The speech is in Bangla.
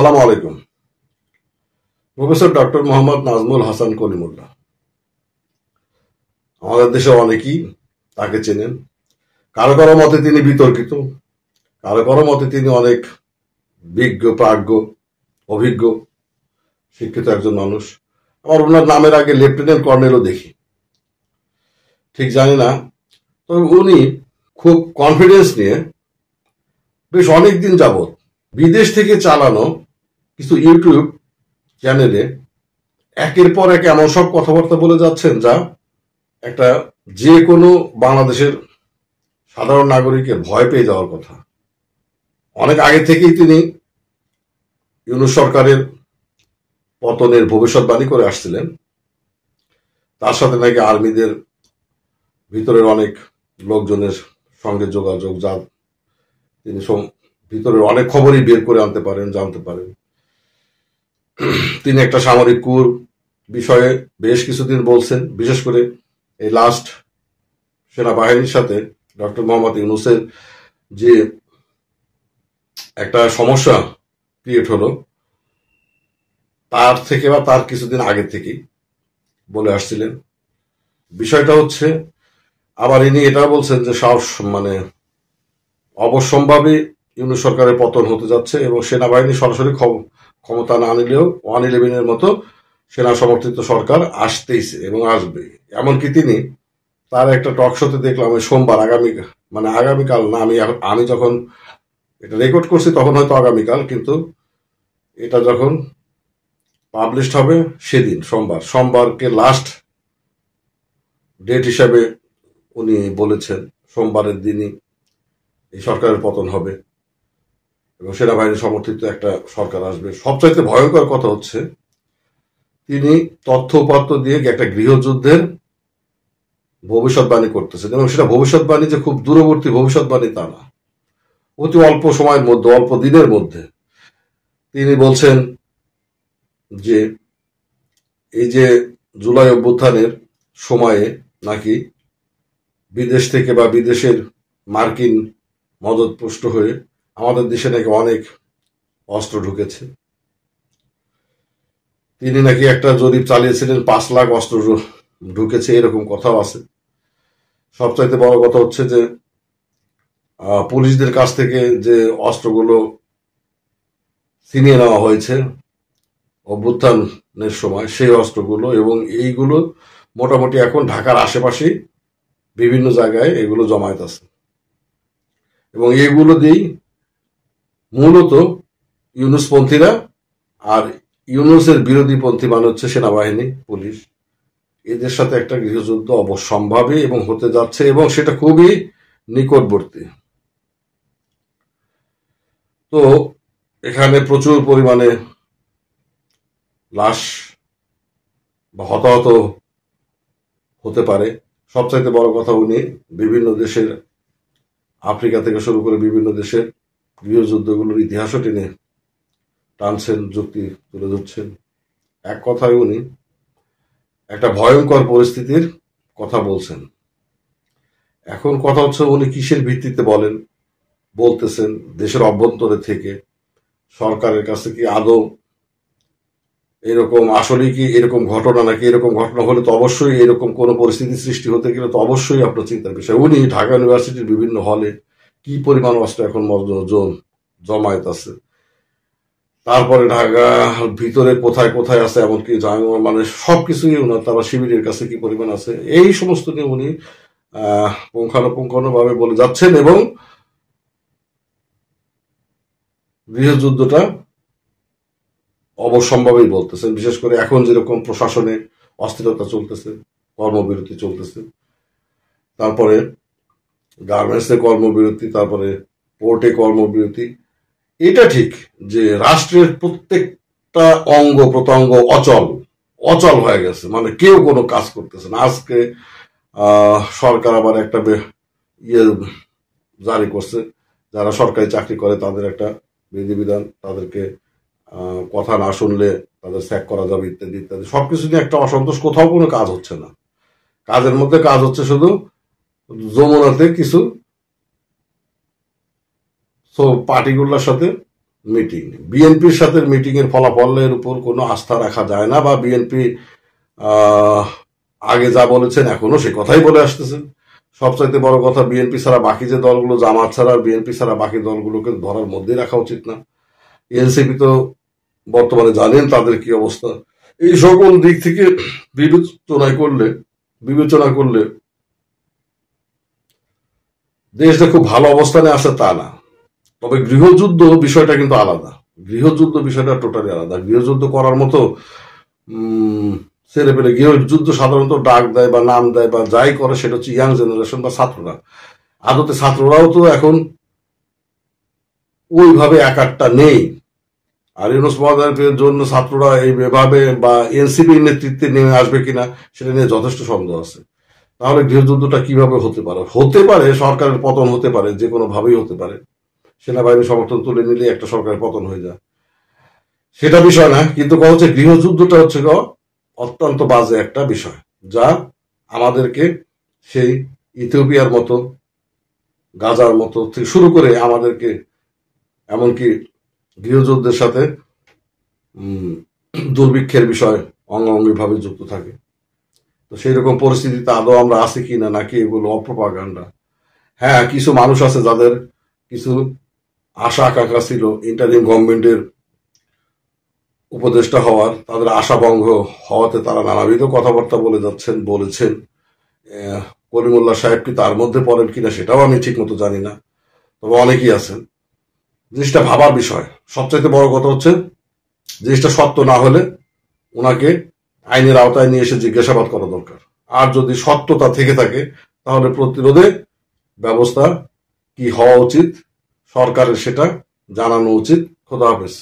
আসসালামু আলাইকুম। প্রফেসর ডক্টর মোহাম্মদ নাজমুল হাসান কলিমুল্লাহ আমাদের দেশে অনেকেই তাকে চেনেন। কারো কারো মতে তিনি বিতর্কিত, কারো কারো মতে তিনি অনেক বিজ্ঞ, প্রাজ্ঞ, অভিজ্ঞ, শিক্ষিত একজন মানুষ। আবার ওনার নামের আগে লেফটেন্যান্ট কর্নেলও দেখি, ঠিক জানি না। তবে উনি খুব কনফিডেন্স নিয়ে বেশ অনেকদিন যাবৎ বিদেশ থেকে চালানো কিছু ইউটিউব চ্যানেলে একের পর এক এমন সব কথাবার্তা বলে যাচ্ছেন যা একটা যে কোনো বাংলাদেশের সাধারণ নাগরিকের ভয় পেয়ে যাওয়ার কথা। অনেক আগে থেকেই তিনি ইউনূস সরকারের পতনের ভবিষ্যৎবাণী করে আসছিলেন। তার সাথে নাকি আর্মিদের ভিতরের অনেক লোকজনের সঙ্গে যোগাযোগ, যা তিনি ভিতরের অনেক খবরই বের করে আনতে পারেন, জানতে পারেন। তিনি একটা সামরিক কুর বিষয়ে বেশ কিছুদিন বলছেন, বিশেষ করে এই লাস্ট সেনাবাহিনীর সাথে ডক্টর মোহাম্মদ ইউনূসের যে একটা সমস্যা ক্রিয়েট হলো, তার থেকে বা তার কিছুদিন আগে থেকেই বলে আসছিলেন। বিষয়টা হচ্ছে, আবার ইনি এটা বলছেন যে অবশ্যম্ভাবী ইউনূস সরকারের পতন হতে যাচ্ছে এবং সেনাবাহিনী সরাসরি ক্ষমতা না নিলেও 111-এর মতো সেনা সমর্থিত সরকার আসতেইছে এবং আসবে। এমনকি তিনি তার একটা টক শোতে দেখলাম সোমবার, আগামীকাল না, আমি যখন এটা রেকর্ড করছি তখন হয়তো আগামীকাল, কিন্তু এটা যখন পাবলিশড হবে সেদিন সোমবারকে লাস্ট ডেট হিসাবে উনি বলেছেন সোমবারের দিনই এই সরকারের পতন হবে এবং সেনাবাহিনী সমর্থিত একটা সরকার আসবে। সবচাইতে ভয়ঙ্কর কথা হচ্ছে, তিনি তথ্য উপাত্ত দিয়ে একটা গৃহযুদ্ধের ভবিষ্যৎবাণী করতেছেন এবং সেটা ভবিষ্যৎবাণী যে খুব দূরবর্তী ভবিষ্যৎবাণী তা না, অতি অল্প সময়ের মধ্যে, অল্প দিনের মধ্যে তিনি বলছেন যে এই যে জুলাই অভ্যুত্থানের সময়ে নাকি বিদেশ থেকে বা বিদেশের মার্কিন মদতপুষ্ট হয়ে আমাদের দেশে নাকি অনেক অস্ত্র ঢুকেছে। তিনি নাকি একটা জরিপ চালিয়েছিলেন, 5 লাখ অস্ত্র ঢুকেছে, এরকম কথাও আছে। সবচাইতে বড় কথা হচ্ছে যে পুলিশদের কাছ থেকে যে অস্ত্রগুলো ছিনিয়ে নেওয়া হয়েছে অভ্যুত্থানের সময়, সেই অস্ত্রগুলো এবং এইগুলো মোটামুটি এখন ঢাকার আশেপাশে বিভিন্ন জায়গায় এগুলো জমায়েত আছে এবং এগুলো দিয়েই মূলত ইউনূসপন্থীরা আর ইউনূসের বিরোধী পন্থী মানে হচ্ছে সেনাবাহিনী, পুলিশ, এদের সাথে একটা গৃহযুদ্ধ অবশ্যম্ভাবী এবং হতে যাচ্ছে এবং সেটা খুবই নিকটবর্তী। তো এখানে প্রচুর পরিমাণে লাশ বা হতাহত হতে পারে। সবচাইতে বড় কথা, উনি বিভিন্ন দেশের, আফ্রিকা থেকে শুরু করে বিভিন্ন দেশের গৃহযুদ্ধগুলোর ইতিহাসও টেনে টানছেন, যুক্তি তুলে ধরছেন। এক কথায় উনি একটা ভয়ঙ্কর পরিস্থিতির কথা বলছেন। এখন কথা হচ্ছে উনি কিসের ভিত্তিতে বলতেছেন, দেশের অভ্যন্তরে থেকে, সরকারের কাছে কি আদৌ এরকম আসলেই কি এরকম ঘটনা, নাকি এরকম ঘটনা হলে তো অবশ্যই এরকম কোন পরিস্থিতি সৃষ্টি হতে গেলে তো অবশ্যই আপনার চিন্তার বিষয়। উনি ঢাকা ইউনিভার্সিটির বিভিন্ন হলে কি পরিমাণ অস্ত্র এখন জমায়েত আছে, তারপরে ঢাকা ভিতরে কোথায় কোথায় আছে, এমনকি সবকিছুই ওনার তারা শিবিরের কাছে কি পরিমাণ আছে, এই সমস্ত নিয়ে উনি পুঙ্খানুপুঙ্খানুভাবে বলে যাচ্ছেন এবং গৃহযুদ্ধটা অবশ্যম্ভাবী বলতেছেন। বিশেষ করে এখন যেরকম প্রশাসনে অস্থিরতা চলতেছে, কর্মবিরতি চলতেছে, তারপরে গার্মেন্টসে কর্মবিরতি, তারপরে পোর্টে কর্মবিরতি। এটা ঠিক যে রাষ্ট্রের প্রত্যেকটা অঙ্গ প্রত্যঙ্গ অচল হয়ে গেছে, মানে কেউ কোনো কাজ করতেছে না। আজকে সরকার আবার একটা জারি করছে, যারা সরকারি চাকরি করে তাদের একটা বিধিবিধান, তাদেরকে কথা না শুনলে তাদের স্যাক করা যাবে, ইত্যাদি ইত্যাদি। সবকিছু নিয়ে একটা অসন্তোষ, কোথাও কোনো কাজ হচ্ছে না। কাজের মধ্যে কাজ হচ্ছে শুধু যমুনাতে কিছু পার্টিগুলোর সাথে মিটিং, বিএনপির সাথে মিটিং এর ফলাফলের উপর কোনো আস্থা রাখা যায় না, বা বিএনপি আগে যা বলেছেন এখনো সে কথাই বলে আসতেছেন। সবচাইতে বড় কথা, বিএনপি ছাড়া বাকি যে দলগুলো, জামাত ছাড়া আর বিএনপি ছাড়া বাকি দলগুলোকে ধরার মধ্যে রাখা উচিত না। এনসিপি তো বর্তমানে জানেন তাদের কি অবস্থা। এই সকল দিক থেকে বিবেচনা করলে দেশটা খুব ভালো অবস্থানে আছে তা না। তবে গৃহযুদ্ধ বিষয়টা কিন্তু আলাদা, গৃহযুদ্ধ বিষয়টা টোটালি আলাদা। গৃহযুদ্ধ করার মতো ছেলে পেলে, গৃহযুদ্ধ সাধারণত ডাক দেয় বা নাম দেয় বা যাই করে সেটা হচ্ছে ইয়াং জেনারেশন বা ছাত্ররা। আদতে ছাত্ররাও তো এখন ওইভাবে একাট্টা নেই। আর ইউনূস মহোদয়ের জন্য ছাত্ররা এইভাবে বা এনসিপির নেতৃত্বে নেমে আসবে কিনা সেটা নিয়ে যথেষ্ট সন্দেহ আছে। তাহলে গৃহযুদ্ধটা কিভাবে হতে পারে সরকারের পতন হতে পারে, যে কোনো ভাবেই হতে পারে। সেনাবাহিনী সমর্থন তুলে নিলে একটা সরকারের পতন হয়ে যায়, সেটা বিষয় না। কিন্তু কথা হচ্ছে গৃহযুদ্ধটা হচ্ছে অত্যন্ত বাজে একটা বিষয়, যা আমাদেরকে সেই ইথিওপিয়ার মতো, গাজার মতো থেকে শুরু করে আমাদেরকে এমনকি গৃহযুদ্ধের সাথে দুর্ভিক্ষের বিষয় অঙ্গাঙ্গিভাবে যুক্ত থাকে। তো সেই রকম পরিস্থিতিতে আদৌ আমরা আছি কিনা, নাকি এগুলো অপ্রপাগান্ডা। হ্যাঁ, কিছু মানুষ আছে যাদের কিছু আশা আকাঙ্ক্ষা ছিল ইন্টারিম গভর্নমেন্টের উপদেষ্টা হওয়ার, তাদের আশাভঙ্গ হওয়াতে তারা নানাবিধ কথাবার্তা বলেছেন। কলিমুল্লাহ সাহেব কি তার মধ্যে পড়েন কিনা সেটাও আমি ঠিক মতো জানি না, তবে অনেকেই আছেন। জিনিসটা ভাবার বিষয়। সবচাইতে বড় কথা হচ্ছে জিনিসটা সত্য না হলে ওনাকে আইনের আওতায় নিয়ে এসে জিজ্ঞাসাবাদ করা দরকার। আর যদি সত্যতা থেকে থাকে তাহলে প্রতিরোধে ব্যবস্থা কি হওয়া উচিত সরকারের সেটা জানানো উচিত। খোদা হাফেজ।